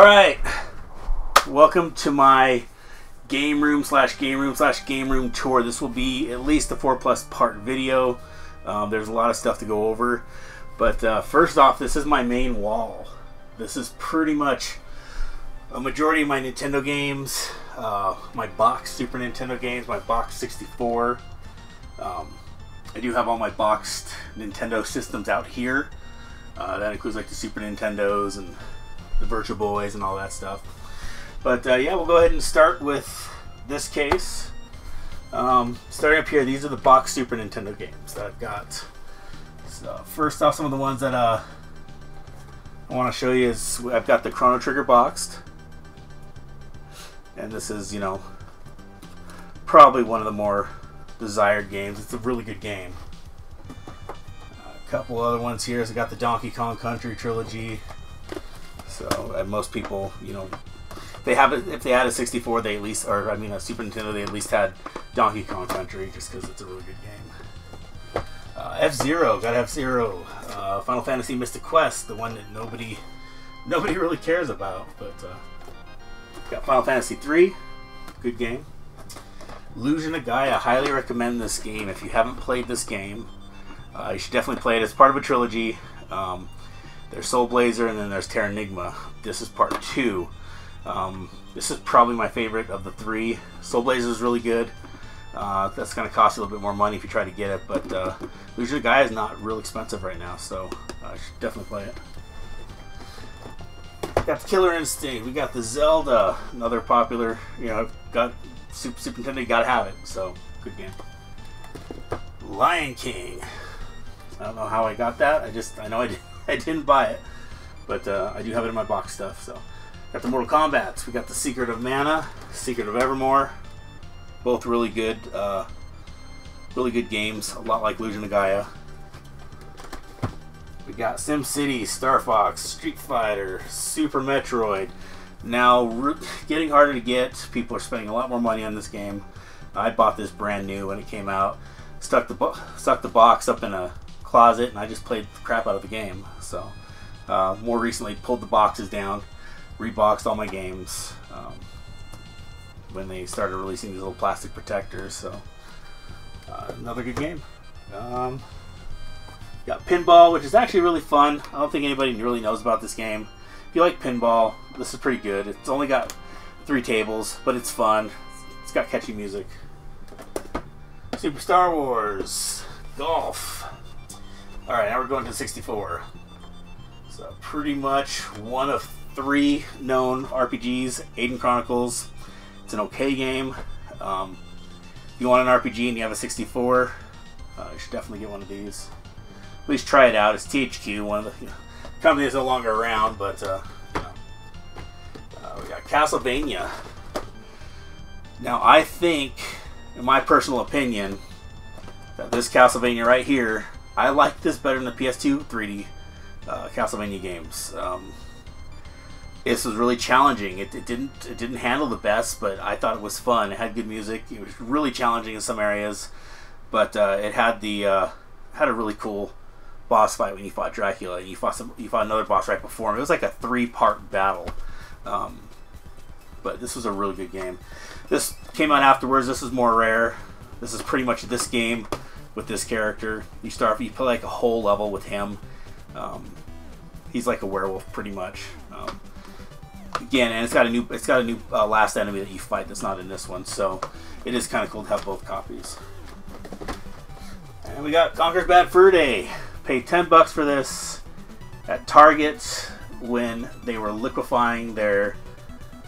Alright, welcome to my game room slash game room tour. This will be at least a 4+ part video. There's a lot of stuff to go over. But first off, this is my main wall. This is pretty much a majority of my Nintendo games, my boxed Super Nintendo games, my boxed 64. I do have all my boxed Nintendo systems out here. That includes like the Super Nintendos and the Virtual Boys and all that stuff. But yeah, we'll go ahead and start with this case. Starting up here, these are the boxed Super Nintendo games that I've got. So first off, some of the ones that I want to show you is I've got the Chrono Trigger boxed. And this is, you know, probably one of the more desired games. It's a really good game. A couple other ones here. So I got the Donkey Kong Country trilogy. So most people, you know, they have it. If they had a 64, they at least, or I mean a Super Nintendo, they at least had Donkey Kong Country, just because it's a really good game. F-Zero, got F-Zero. Final Fantasy Mystic Quest, the one that nobody really cares about, but got Final Fantasy 3, good game. Illusion of Gaia, I highly recommend this game. If you haven't played this game, you should definitely play it. It's part of a trilogy. There's Soul Blazer and then there's Terranigma. This is part 2. This is probably my favorite of the 3. Soul Blazer is really good. That's going to cost you a little bit more money if you try to get it, but Illusion of Gaia is not real expensive right now, so you should definitely play it. Got the Killer Instinct. We got the Zelda, another popular. You know, got Super Nintendo. You gotta have it. So good game. Lion King. I don't know how I got that. I know I didn't buy it, but I do have it in my box stuff. So got the Mortal Kombat. We got the Secret of Mana, Secret of Evermore. Both really good games. A lot like Illusion of Gaia. We got SimCity, Star Fox, Street Fighter, Super Metroid. Now, getting harder to get. People are spending a lot more money on this game. I bought this brand new when it came out. Stuck the box up in a closet, and I just played the crap out of the game. So, more recently, pulled the boxes down, reboxed all my games when they started releasing these little plastic protectors. So, another good game. Got Pinball, which is actually really fun. I don't think anybody really knows about this game. If you like pinball, this is pretty good. It's only got 3 tables, but it's fun. It's got catchy music. Super Star Wars, Golf. Alright, now we're going to 64. So pretty much one of 3 known RPGs, Aiden Chronicles. It's an okay game. If you want an RPG and you have a 64, you should definitely get one of these. At least try it out. It's THQ, one of the company that's no longer around, but you know. We got Castlevania. Now I think, in my personal opinion, that this Castlevania right here, I like this better than the PS2 3D Castlevania games. This was really challenging. It didn't handle the best, but I thought it was fun. It had good music. It was really challenging in some areas, but it had a really cool boss fight when you fought Dracula. You fought another boss right before him. It was like a 3-part battle. But this was a really good game. This came out afterwards. This is more rare. This is pretty much this game with this character. You play like a whole level with him. He's like a werewolf pretty much. Again, and it's got a new last enemy that you fight that's not in this one. So it is kind of cool to have both copies. And we got Conker's Bad Fur Day. Paid $10 for this at Target when they were liquefying their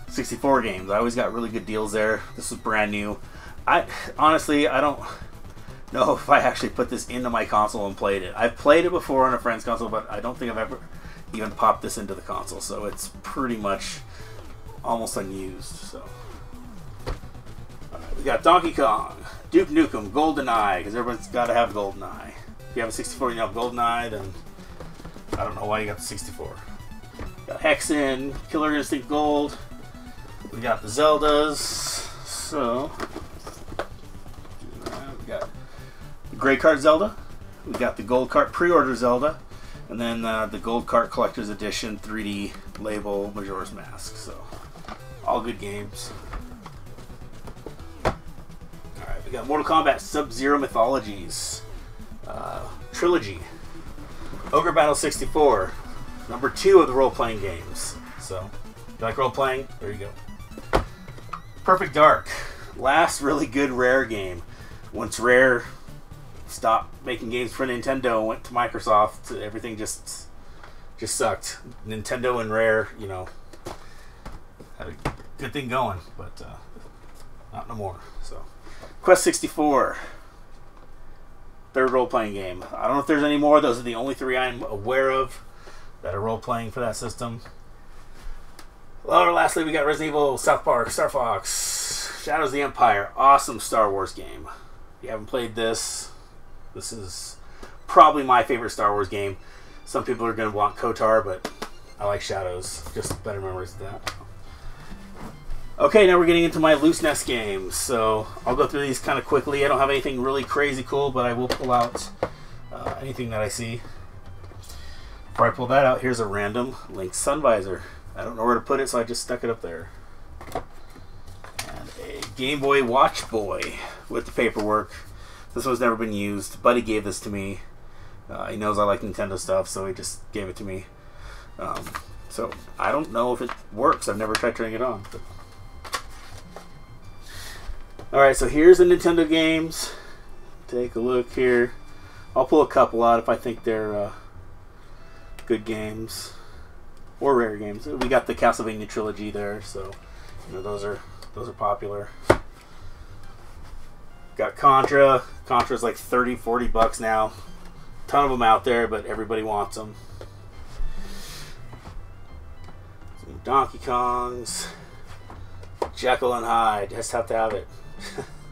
64 games. I always got really good deals there. This was brand new. Honestly, I don't know if I actually put this into my console and played it. I've played it before on a friend's console, but I don't think I've ever even popped this into the console. So it's pretty much almost unused. So we got Donkey Kong, Duke Nukem, GoldenEye, because everyone's got to have GoldenEye. If you have a 64 and you have GoldenEye, then I don't know why you got the 64. Got Hexen, Killer Instinct Gold. We got the Zeldas. So we got the Gray Card Zelda. We got the Gold Card Pre-Order Zelda. And And then the Gold Cart Collector's Edition 3D label Majora's Mask. So, all good games. Alright, we got Mortal Kombat Sub-Zero Mythologies Trilogy. Ogre Battle 64. Number 2 of the role-playing games. So, if you like role-playing, there you go. Perfect Dark. Last really good Rare game. Once Rare stopped making games for Nintendo and went to Microsoft, everything just sucked. Nintendo and Rare, you know, had a good thing going, but not no more. So, Quest 64. Third role-playing game. I don't know if there's any more. Those are the only 3 I'm aware of that are role-playing for that system. Well, lastly, we got Resident Evil, South Park, Star Fox, Shadows of the Empire. Awesome Star Wars game. If you haven't played this, this is probably my favorite Star Wars game. Some people are going to want KOTOR, but I like Shadows. Just better memories of that. Okay, now we're getting into my Loose Nest games. So I'll go through these kind of quickly. I don't have anything really crazy cool, but I will pull out anything that I see. Before I pull that out, here's a random Link Sun Visor. I don't know where to put it, so I just stuck it up there. And a Game Boy Watch Boy with the paperwork. This one's never been used. Buddy gave this to me. He knows I like Nintendo stuff, so he just gave it to me. So I don't know if it works. I've never tried turning it on. But... Alright, so here's the Nintendo games. Take a look here. I'll pull a couple out if I think they're good games. Or rare games. We got the Castlevania trilogy there, so you know those are popular. Got Contra. Contra's like $30-40 now. Ton of them out there, but everybody wants them. Some Donkey Kongs. Jekyll and Hyde. Just have to have it.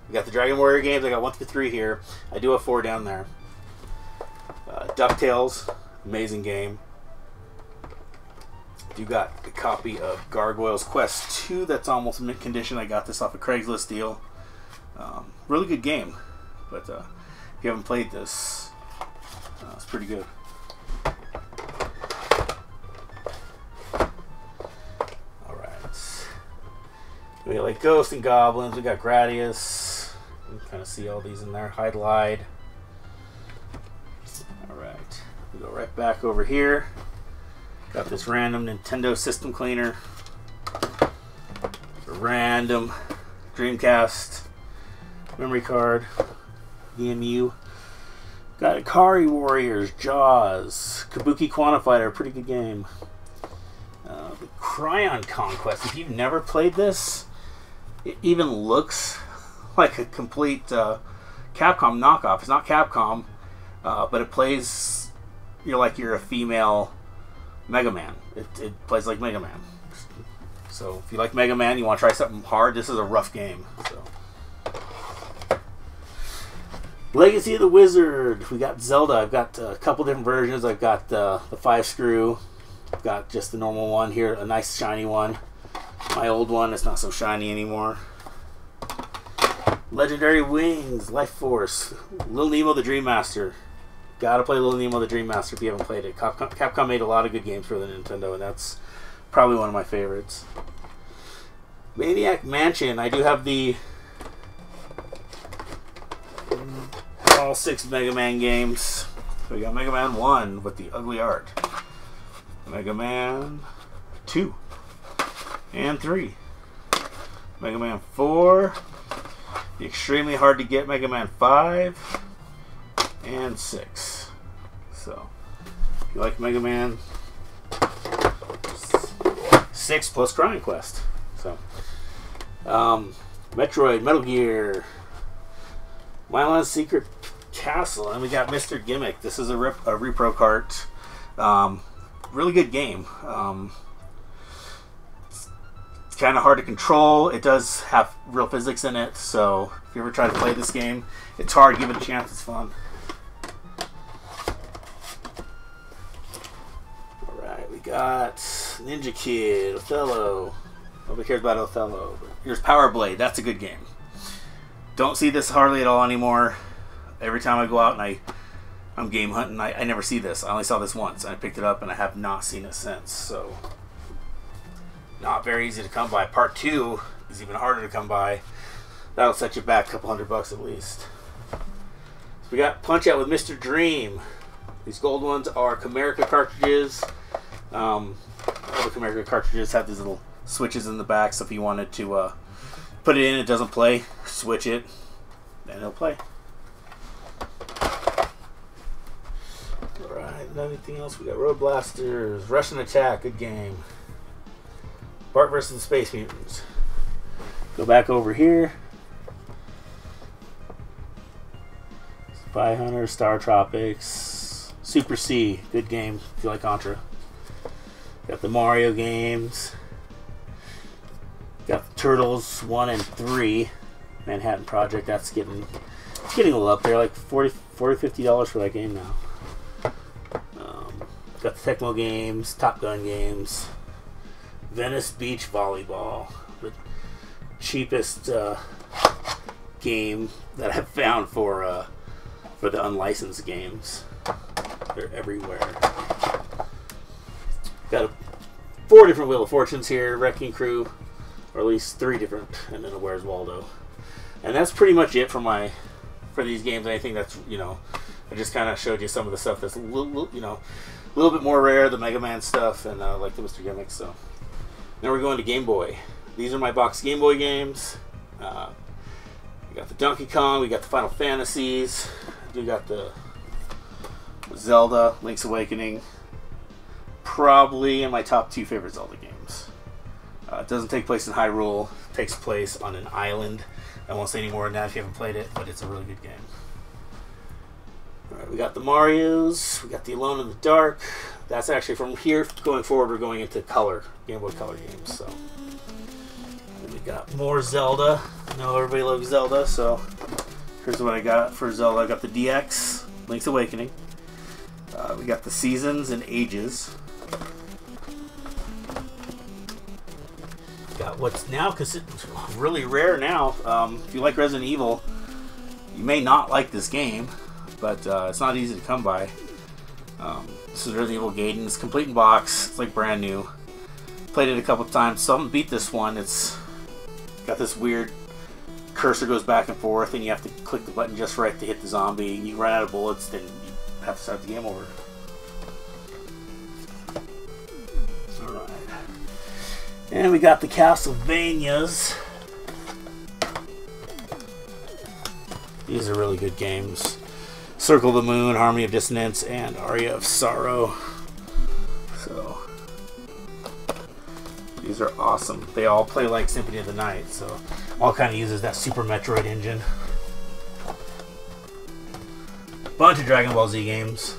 We got the Dragon Warrior games. I got 1 through 3 here. I do have 4 down there. DuckTales. Amazing game. You got a copy of Gargoyle's Quest 2 that's almost mint condition. I got this off a Craigslist deal. Really good game, but if you haven't played this, it's pretty good. Alright. We got like Ghosts and Goblins. We got Gradius. You can kind of see all these in there. Hide Lied. Alright. We go right back over here. Got this random Nintendo System Cleaner. A random Dreamcast memory card. EMU. Got Ikari Warriors, Jaws, Kabuki Quantifier, pretty good game. The Cryon Conquest. If you've never played this, it even looks like a complete Capcom knockoff. It's not Capcom, but it plays like you're a female Mega Man. It plays like Mega Man. So if you like Mega Man, you want to try something hard, this is a rough game. So. Legacy of the Wizard. We got Zelda. I've got a couple different versions. I've got the 5-screw. I've got just the normal one here, a nice shiny one. My old one, it's not so shiny anymore. Legendary Wings, Life Force, Little Nemo the Dream Master. Gotta play Little Nemo the Dream Master if you haven't played it. Capcom made a lot of good games for the Nintendo, and that's probably one of my favorites. Maniac Mansion. I do have the all 6 Mega Man games. So we got Mega Man 1 with the ugly art. Mega Man 2 and 3. Mega Man 4. The extremely hard to get Mega Man 5 and 6. So if you like Mega Man 6 plus Cryon Quest. So Metroid, Metal Gear, Milan's Secret Castle, and we got Mr. Gimmick. This is a repro cart. Really good game. It's kind of hard to control. It does have real physics in it, so if you ever try to play this game, it's hard. Give it a chance. It's fun. Alright, we got Ninja Kid, Othello. Nobody cares about Othello. But here's Power Blade. That's a good game. Don't see this hardly at all anymore. Every time I go out and I I'm game hunting. I never see this. I only saw this once. I picked it up and I have not seen it since. So, not very easy to come by. Part 2 is even harder to come by. That'll set you back a couple $100 at least. So we got Punch Out with Mr. Dream. These gold ones are Comerica cartridges. All the Comerica cartridges have these little switches in the back, so if you wanted to put it in, it doesn't play, switch it, and it'll play. Alright, anything else? We got Road Blasters, Russian Attack, good game. Bart versus the Space Mutants. Go back over here. Spy Hunter, Star Tropics, Super C, good game if you like Contra. Got the Mario games. Got the Turtles 1 and 3. Manhattan Project, it's getting a little up there, like $40-$50 for that game now. Got the Tecmo games, Top Gun games, Venice Beach Volleyball, the cheapest game that I've found for the unlicensed games. They're everywhere. Got 4 different Wheel of Fortunes here, Wrecking Crew, or at least 3 different, and then a Where's Waldo. And that's pretty much it for these games. I think that's, I just kind of showed you some of the stuff that's a little bit more rare, the Mega Man stuff, and like the Mr. Gimmicks. So now we're going to Game Boy. These are my box Game Boy games. We got the Donkey Kong, we got the Final Fantasies, we got the Zelda, Link's Awakening. Probably in my top 2 favorite Zelda games. It doesn't take place in Hyrule. It takes place on an island. I won't say any more than that if you haven't played it, but it's a really good game. Alright, we got the Marios. We got the Alone in the Dark. That's actually from here going forward. We're going into color, Game Boy Color games. So and we got more Zelda. I know everybody loves Zelda, so here's what I got for Zelda. I got the DX, Link's Awakening. We got the Seasons and Ages. Got what's now considered really rare now. If you like Resident Evil, you may not like this game, but it's not easy to come by. This is Resident Evil Gaiden. It's complete in box. It's like brand new. Played it a couple times. Some beat this one. It's got this weird cursor goes back and forth, and you have to click the button just right to hit the zombie. You run out of bullets, then you have to start the game over. Alright. And we got the Castlevanias. These are really good games. Circle of the Moon, Harmony of Dissonance, and Aria of Sorrow. So these are awesome. They all play like Symphony of the Night, so all kind of uses that Super Metroid engine. Bunch of Dragon Ball Z games.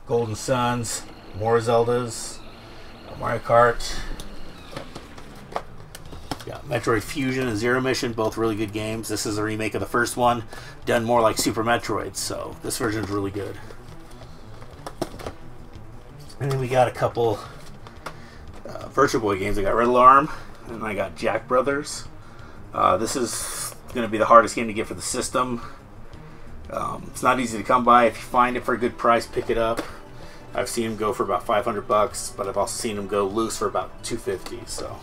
Golden Suns, more Zeldas, Mario Kart. Got Metroid Fusion and Zero Mission, both really good games. This is a remake of the first one, done more like Super Metroid, so this version is really good. And then we got a couple Virtual Boy games. I got Red Alarm, and I got Jack Brothers. This is going to be the hardest game to get for the system. It's not easy to come by. If you find it for a good price, pick it up. I've seen them go for about $500, but I've also seen them go loose for about $250. So,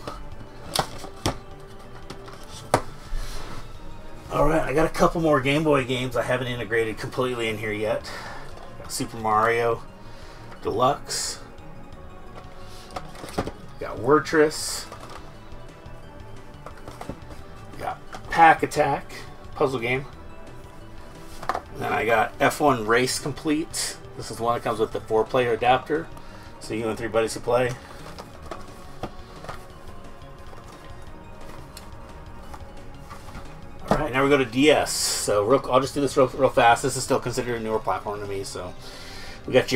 all right, I got a couple more Game Boy games I haven't integrated completely in here yet. Got Super Mario Deluxe. Got Wurtress. Got Pack Attack, puzzle game. And then I got F1 Race Complete. This is the one that comes with the 4-player adapter, so you and 3 buddies can play. Alright, now we go to DS. So I'll just do this real fast. This is still considered a newer platform to me. So we got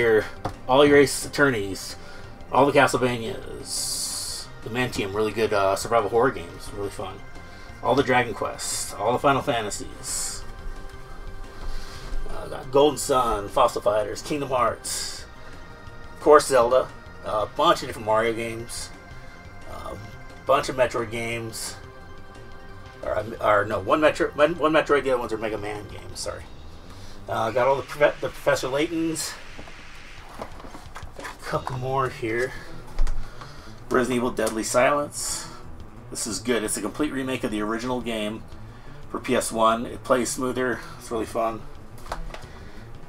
all your Ace Attorneys, all the Castlevanias, the Mentium, really good survival horror games, really fun. All the Dragon Quests, all the Final Fantasies. Got Golden Sun, Fossil Fighters, Kingdom Hearts, of course Zelda, a bunch of different Mario games, a bunch of Metroid games, or no, one Metroid, the other ones are Mega Man games. Sorry. Got all the Professor Laytons. A couple more here. Resident Evil Deadly Silence. This is good. It's a complete remake of the original game for PS1. It plays smoother. It's really fun.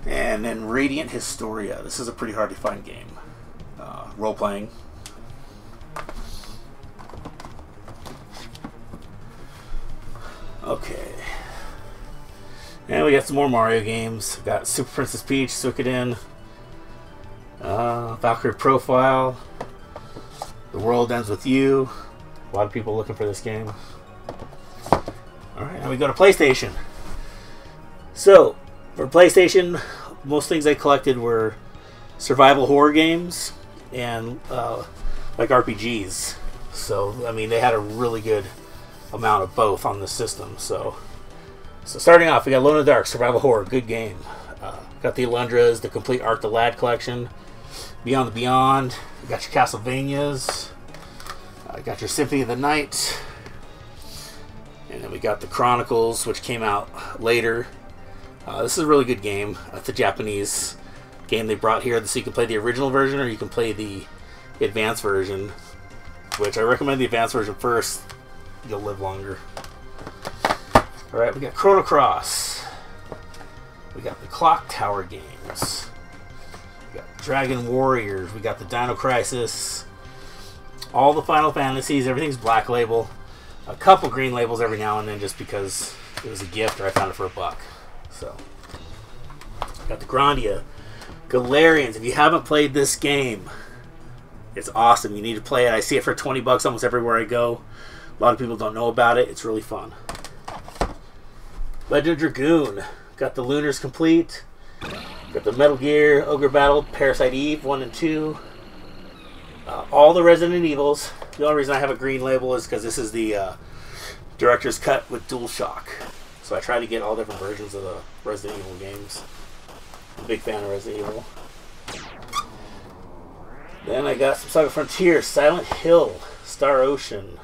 And then Radiant Historia. This is a pretty hard to find game. Role-playing. Okay. And we got some more Mario games. We got Super Princess Peach, Suikoden, Valkyrie Profile, The World Ends With You. A lot of people looking for this game. Alright, now we go to PlayStation. So, for PlayStation, most things I collected were survival horror games and like RPGs. So, I mean, they had a really good amount of both on the system. So starting off, we got Alone in the Dark, survival horror, good game. Got the Alundras, the complete Ark the Lad collection, Beyond the Beyond. We got your Castlevanias. Got your Symphony of the Night. And then we got the Chronicles, which came out later. This is a really good game. It's a Japanese game they brought here, so you can play the original version or you can play the advanced version, which I recommend the advanced version first. You'll live longer. Alright, we got Chrono Cross. We got the Clock Tower games. We got Dragon Warriors. We got the Dino Crisis. All the Final Fantasies. Everything's Black Label. A couple green labels every now and then just because it was a gift or I found it for $1. So, got the Grandia. Galarians. If you haven't played this game, it's awesome. You need to play it. I see it for $20 almost everywhere I go. A lot of people don't know about it. It's really fun. Legend Dragoon. Got the Lunars complete. Got the Metal Gear, Ogre Battle, Parasite Eve 1 and 2. All the Resident Evils. The only reason I have a green label is because this is the director's cut with DualShock. So I try to get all different versions of the Resident Evil games. I'm a big fan of Resident Evil. Then I got some Saga Frontier, Silent Hill, Star Ocean.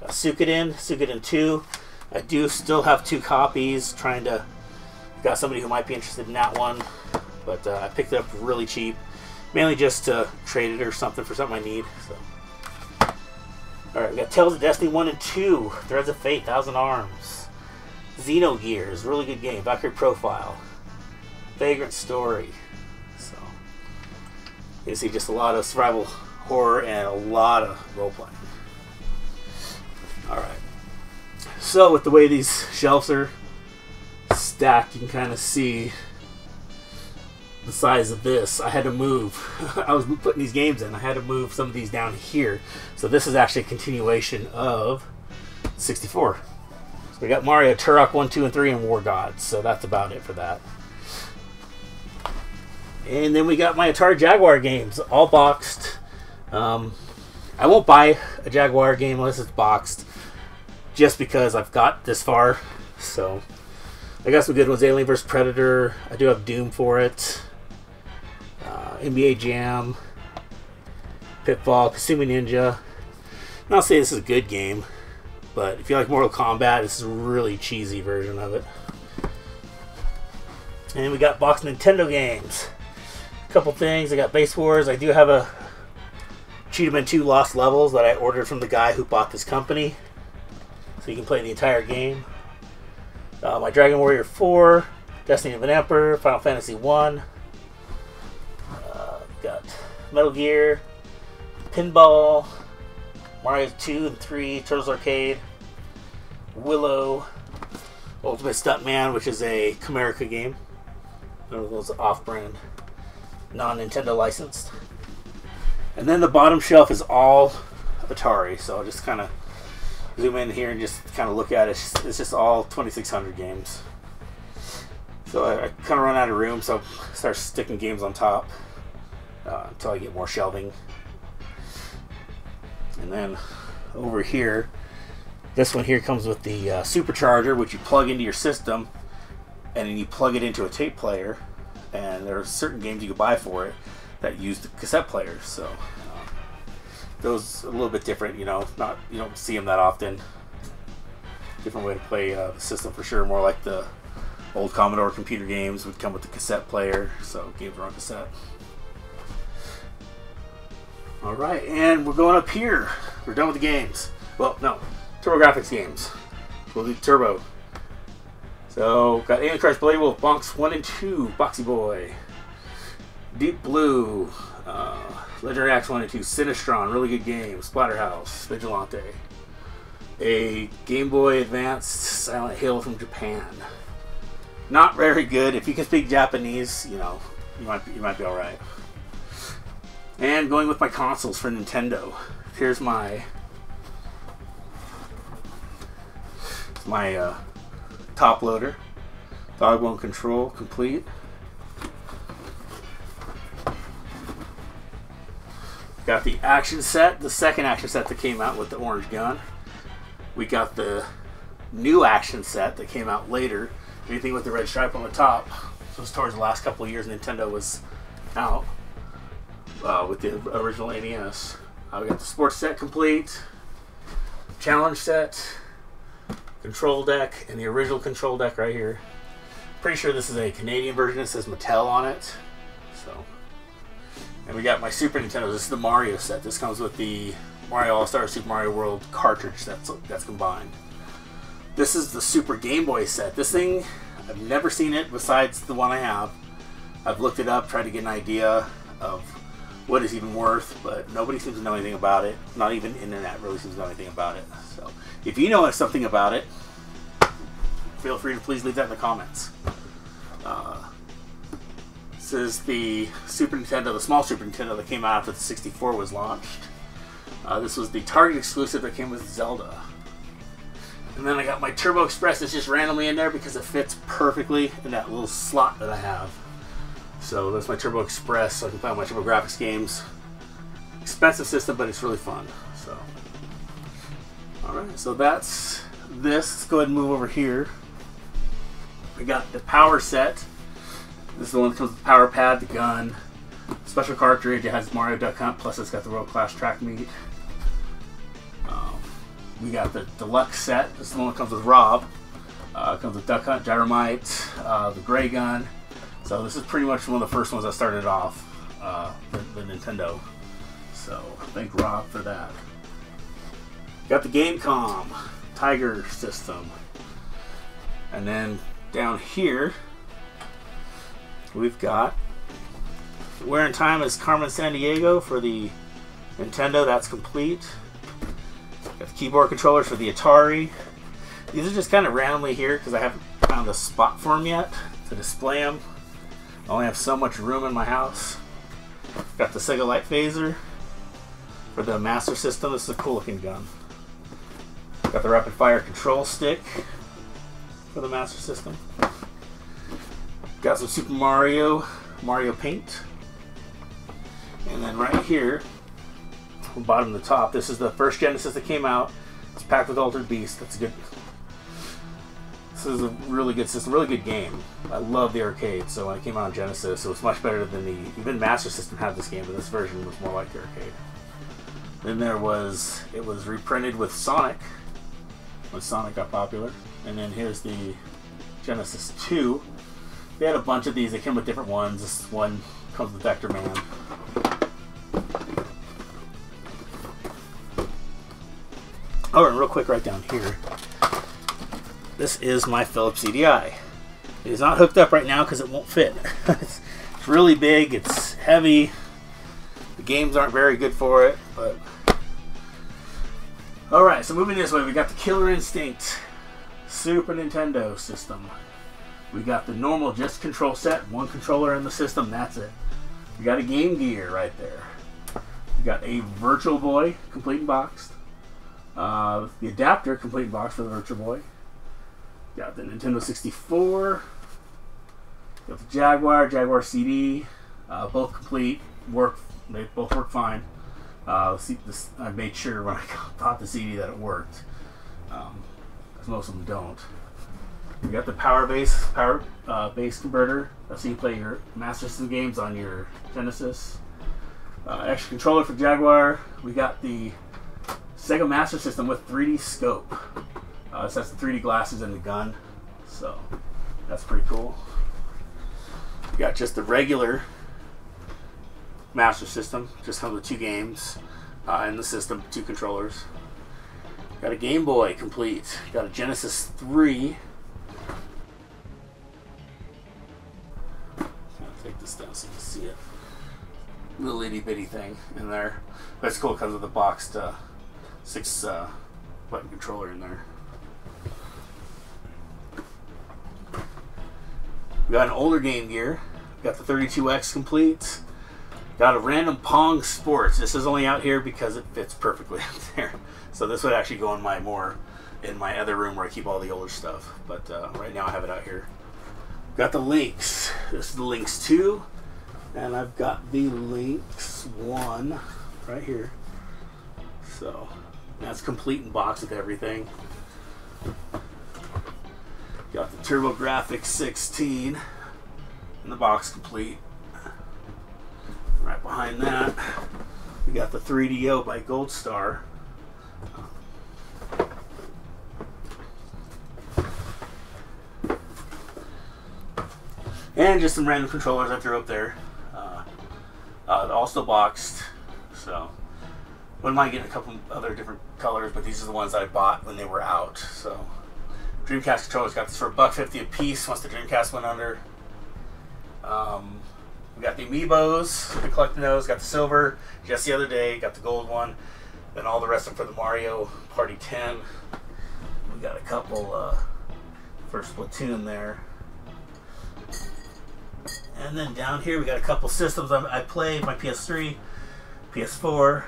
Suikoden 2. I do still have 2 copies. Got somebody who might be interested in that one, but I picked it up really cheap, mainly just to trade it or something for something I need. So, all right, we got Tales of Destiny 1 and 2, Threads of Fate, Thousand Arms, Xenogears, really good game, Valkyrie Profile, Vagrant Story. So you see just a lot of survival horror and a lot of role playing. Alright, so with the way these shelves are stacked, you can kind of see the size of this. I had to move. I was putting these games in. I had to move some of these down here. So this is actually a continuation of 64. So we got Mario, Turok 1, 2, and 3, and War Gods. So that's about it for that. And then we got my Atari Jaguar games, all boxed. I won't buy a Jaguar game unless it's boxed, just because I've got this far. So I got some good ones. Alien vs. Predator. I do have Doom for it. NBA Jam. Pitfall. Kasumi Ninja. I'm not saying this is a good game, but if you like Mortal Kombat, this is a really cheesy version of it. And we got boxed Nintendo games. A couple things. I got Base Wars. I do have a Cheetah 2 Lost Levels that I ordered from the guy who bought this company, so you can play the entire game. My Dragon Warrior 4, Destiny of an Emperor, Final Fantasy 1. Got Metal Gear, Pinball, Mario 2 and 3, Turtles Arcade, Willow, Ultimate Stuntman, which is a Comerica game. One of those off-brand, non-Nintendo licensed. And then the bottom shelf is all Atari, so I'll just kind of zoom in here and just kind of look at it. It's just all 2600 games. So I kind of run out of room, so I start sticking games on top until I get more shelving. And then over here, this one here comes with the supercharger, which you plug into your system, and then you plug it into a tape player. And there are certain games you can buy for it that use the cassette players. So those are a little bit different, you know. You don't see them that often. Different way to play the system for sure. More like the old Commodore computer games would come with the cassette player, so games were on cassette. Alright, and we're going up here. We're done with the games. Well, no, TurboGrafx games. We'll do Turbo. So, got Alien Crush, Blade Wolf, Bonks 1 and 2, Boxy Boy. Deep Blue, Legendary Axe 1 and 2, Sinistron, really good game. Splatterhouse, Vigilante. A Game Boy Advance Silent Hill from Japan. Not very good. If you can speak Japanese, you know, you might be alright. And going with my consoles for Nintendo. Here's my top loader. Dogbone Control complete. Got the action set, the second action set that came out with the orange gun. We got the new action set that came out later. Anything with the red stripe on the top. So it's towards the last couple of years Nintendo was out with the original NES. We got the sports set complete, challenge set, control deck, and the original control deck right here. Pretty sure this is a Canadian version. It says Mattel on it. So, and we got my Super Nintendo. This is the Mario set. This comes with the Mario All-Star Super Mario World cartridge that's combined. This is the Super Game Boy set. This thing, I've never seen it besides the one I have. I've looked it up, tried to get an idea of what it's even worth, but nobody seems to know anything about it. Not even internet really seems to know anything about it. So if you know something about it, feel free to please leave that in the comments. This is the Super Nintendo, the small Super Nintendo that came out after the 64 was launched. This was the Target exclusive that came with Zelda. And then I got my Turbo Express. It's just randomly in there because it fits perfectly in that little slot that I have. So that's my Turbo Express, so I can play all my TurboGrafx games. Expensive system, but it's really fun. So, alright, so that's this. Let's go ahead and move over here. We got the power set. This is the one that comes with the power pad, the gun, special cartridge. It has Mario Duck Hunt, plus it's got the World Class Track Meet. We got the deluxe set. This is the one that comes with Rob. It comes with Duck Hunt, Gyromite, the Gray Gun. So this is pretty much one of the first ones I started off the Nintendo. So thank Rob for that. Got the Gamecom Tiger system. And then down here we've got Wear and Time is Carmen Sandiego for the Nintendo. That's complete. Got the keyboard controllers for the Atari. These are just kind of randomly here because I haven't found a spot for them yet to display them. I only have so much room in my house. Got the Sega Light Phaser for the Master System. This is a cool looking gun. Got the Rapid Fire Control Stick for the Master System. Got some Super Mario Paint. And then right here, from the bottom to the top, this is the first Genesis that came out. It's packed with Altered Beast. That's a good. This is a really good system, really good game. I love the arcade, so when it came out on Genesis, it was much better than the even Master System had this game, but this version was more like the arcade. Then it was reprinted with Sonic when Sonic got popular, and then here's the Genesis 2. They had a bunch of these. They came with different ones. This one comes with Vector Man. Oh, and real quick, right down here. This is my Philips CDI. It is not hooked up right now because it won't fit. It's really big. It's heavy. The games aren't very good for it, but all right. So moving this way, we got the Killer Instinct Super Nintendo system. We got the normal just control set, one controller in the system. That's it. We got a Game Gear right there. We got a Virtual Boy, complete and boxed. The adapter, complete and boxed for the Virtual Boy. Got the Nintendo 64. Got the Jaguar CD. Both complete. They both work fine. I made sure when I bought the CD that it worked, because most of them don't. You got the power base converter. So you can play your Master System games on your Genesis. Extra controller for Jaguar. We got the Sega Master System with 3D scope. This has the 3D glasses and the gun, so that's pretty cool. You got just the regular Master System, just have the 2 games in the system, 2 controllers. Got a Game Boy complete. Got a Genesis 3. I'm gonna take this down so you can see it. Little itty bitty thing in there. But it's cool because of the boxed 6 button controller in there. We got an older Game Gear. Got the 32X complete. Got a random Pong Sports. This is only out here because it fits perfectly up there. So this would actually go in my other room where I keep all the older stuff. But right now I have it out here. Got the Lynx. This is the Lynx 2. And I've got the Lynx 1 right here. So that's complete in box with everything. Got the TurboGrafx 16 in the box complete. Right behind that, we got the 3DO by Gold Star. And just some random controllers I threw up there. All still boxed, so wouldn't mind getting a couple other different colors, but these are the ones I bought when they were out. So Dreamcast controllers, got this for $1.50 a piece once the Dreamcast went under. We got the Amiibos, been collecting those. Got the silver just the other day, got the gold one. Then all the rest of them for the Mario Party 10. We got a couple for Splatoon there. And then down here we got a couple systems I played, my PS3, PS4,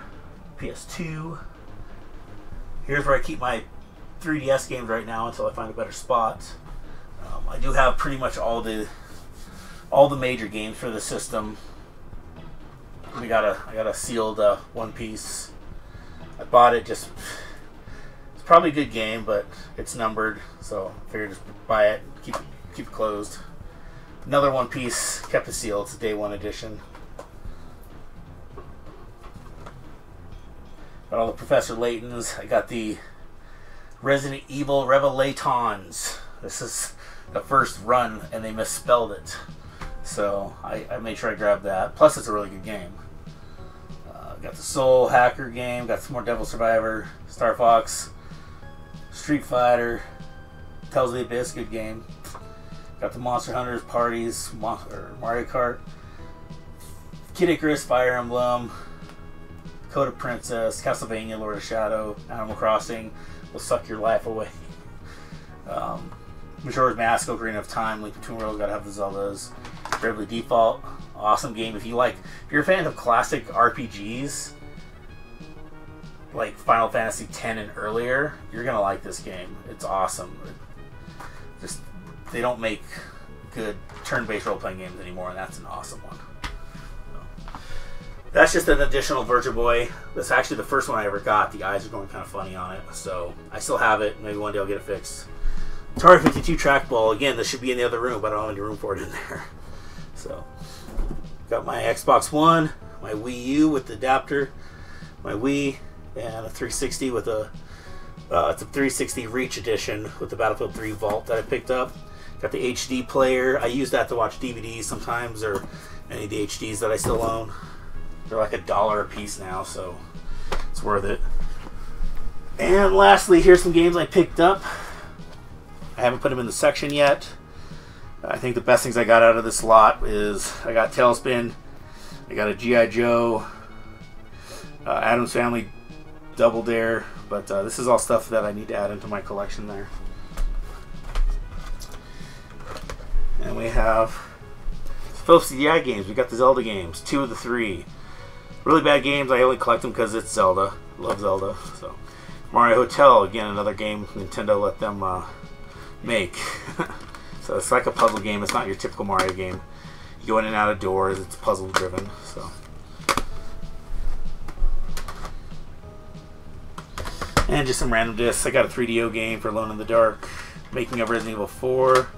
PS2. Here's where I keep my 3DS games right now until I find a better spot. I do have pretty much all the major games for the system. I got a sealed One Piece. I bought it just. It's probably a good game, but it's numbered, so I figured just buy it, keep it closed. Another One Piece, kept it sealed. It's a day 1 edition. Got all the Professor Laytons. I got the Resident Evil Revelations. This is the first run, and they misspelled it. So I made sure I grabbed that. Plus, it's a really good game. Got the Soul Hacker game. Got some more Devil Survivor, Star Fox, Street Fighter, Tales of the Abyss, good game. Got the Monster Hunters Parties, Mario Kart, Kid Icarus, Fire Emblem, Code of Princess, Castlevania, Lord of Shadow, Animal Crossing will suck your life away. Majora's Mask, Ocarina of Time, Link Between Worlds, gotta have the Zeldas. Bravely Default, awesome game. If you're a fan of classic RPGs, like Final Fantasy X and earlier, you're gonna like this game. It's awesome. They don't make good turn-based role-playing games anymore, and that's an awesome one. So, that's just an additional Virtual Boy. That's actually the first one I ever got. The eyes are going kind of funny on it, so I still have it. Maybe one day I'll get it fixed. Atari 52 trackball. Again, this should be in the other room, but I don't have any room for it in there. So, got my Xbox One, my Wii U with the adapter, my Wii, and a 360 with it's a 360 Reach edition with the Battlefield 3 Vault that I picked up. Got the HD player. I use that to watch DVDs sometimes, or any of the HDs that I still own. They're like $1 a piece now, so it's worth it. And lastly, here's some games I picked up. I haven't put them in the section yet. I think the best things I got out of this lot is I got Tailspin, I got a G.I. Joe, Addams Family Double Dare, but this is all stuff that I need to add into my collection there. And we have both CDI games. We got the Zelda games, 2 of the 3. Really bad games. I only collect them because it's Zelda. Love Zelda. So Mario Hotel, again, another game Nintendo let them make. So it's like a puzzle game. It's not your typical Mario game. You go in and out of doors. It's puzzle driven. So. And just some random discs. I got a 3DO game for Alone in the Dark, Making of Resident Evil 4,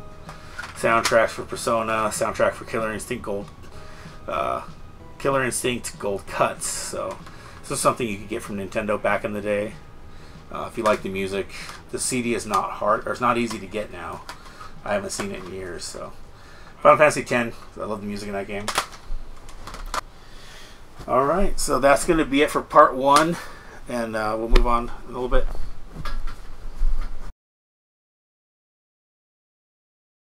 soundtracks for Persona, soundtrack for Killer Instinct Gold Cuts. So this is something you could get from Nintendo back in the day. If you like the music, the CD is not hard, or it's not easy to get now. I haven't seen it in years. So Final Fantasy X, I love the music in that game. Alright, so that's going to be it for part 1, and we'll move on in a little bit.